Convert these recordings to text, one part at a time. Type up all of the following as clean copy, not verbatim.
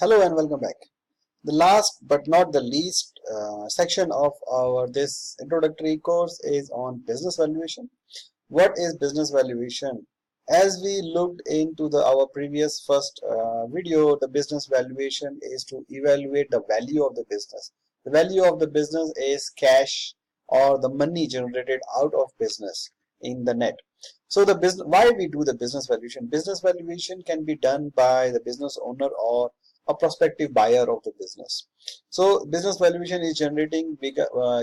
Hello and welcome back. The last but not the least section of our this introductory course is on business valuation. What is business valuation? As we looked into our previous first video, the business valuation is to evaluate the value of the business. The value of the business is cash or the money generated out of business in the net. So the business, why we do the business valuation? Business valuation can be done by the business owner or a prospective buyer of the business. So business valuation is generating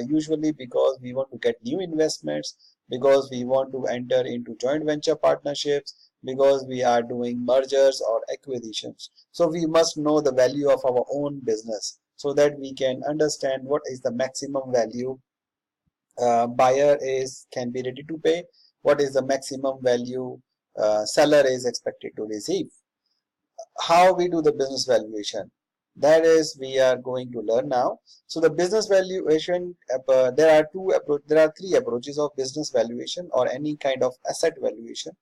usually because we want to get new investments, because we want to enter into joint venture partnerships, because we are doing mergers or acquisitions. So we must know the value of our own business so that we can understand what is the maximum value buyer can be ready to pay, what is the maximum value seller is expected to receive. How we do the business valuation, that is we are going to learn now. So the business valuation, there are three approaches of business valuation or any kind of asset valuation,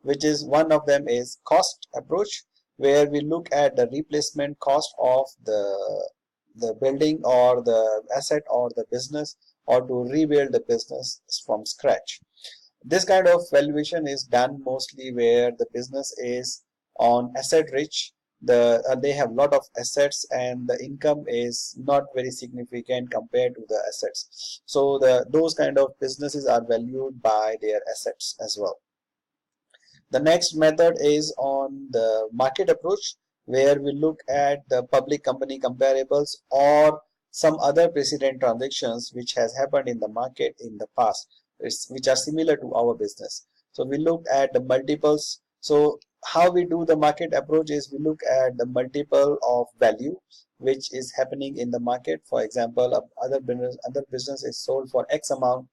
which is one of them is cost approach, where we look at the replacement cost of the building or the asset or the business, or to rebuild the business from scratch. This kind of valuation is done mostly where the business is on asset rich. They have a lot of assets and the income is not very significant compared to the assets. So those kind of businesses are valued by their assets as well. The next method is on the market approach, where we look at the public company comparables or some other precedent transactions which has happened in the market in the past, which are similar to our business. So we look at the multiples. So how we do the market approach is we look at the multiple of value which is happening in the market. For example, other business is sold for X amount.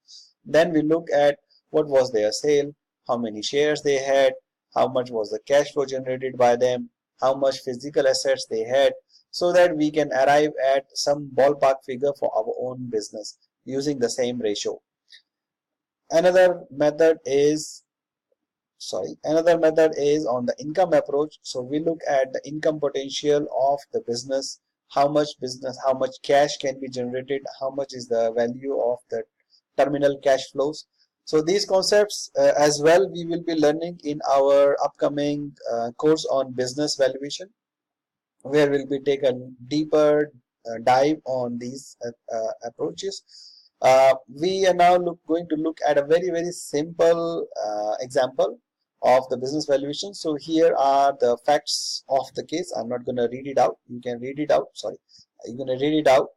Then we look at what was their sale, how many shares they had, how much was the cash flow generated by them, how much physical assets they had, so that we can arrive at some ballpark figure for our own business using the same ratio. Another method is on the income approach. So we look at the income potential of the business, how much cash can be generated, how much is the value of the terminal cash flows. So these concepts as well we will be learning in our upcoming course on business valuation, where we'll be taking deeper dive on these approaches. We are now going to look at a very simple example of the business valuation. So here are the facts of the case. I'm not going to read it out. You can read it out. Sorry, you're going to read it out.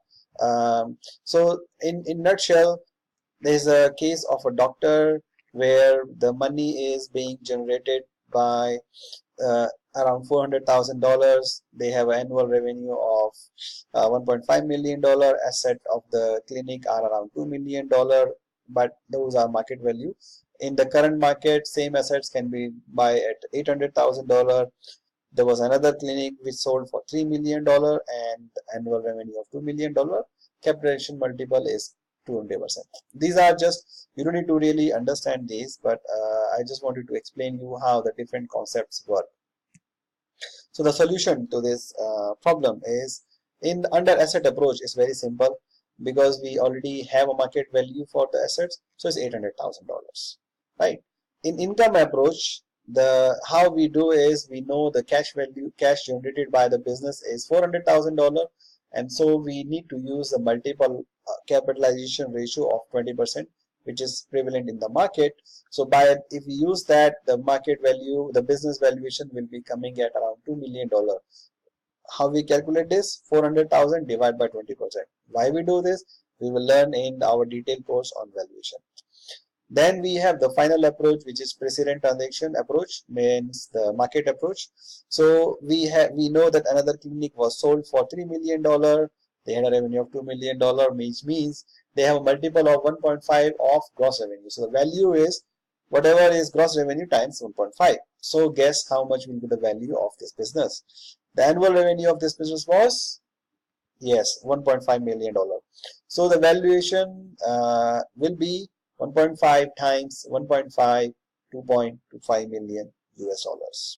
So in nutshell, there's a case of a doctor where the money is being generated by around $400,000. They have an annual revenue of $1.5 million. Asset of the clinic are around $2 million, but those are market value. In the current market, same assets can be buy at $800,000. There was another clinic which sold for $3 million and annual revenue of $2 million. Capitalization multiple is 200%. These are just, you don't need to really understand these, but I just wanted to explain you how the different concepts work. So the solution to this problem is under asset approach is very simple, because we already have a market value for the assets, so it's $800,000, right? In income approach, how we do is we know the cash generated by the business is $400,000, and so we need to use the multiple capitalization ratio of 20%, which is prevalent in the market. So if we use that, the market value, the business valuation will be coming at around $2 million. How we calculate this? 400,000 divided by 20%. Why we do this? We will learn in our detailed course on valuation. Then we have the final approach, which is precedent transaction approach, means the market approach. So we know that another clinic was sold for $3 million. They had a revenue of $2 million, means they have a multiple of 1.5 of gross revenue. So the value is whatever is gross revenue times 1.5. So guess how much will be the value of this business. The annual revenue of this business was, yes, $1.5 million. So the valuation will be 1.5 times 1.5, $2.25 million US dollars.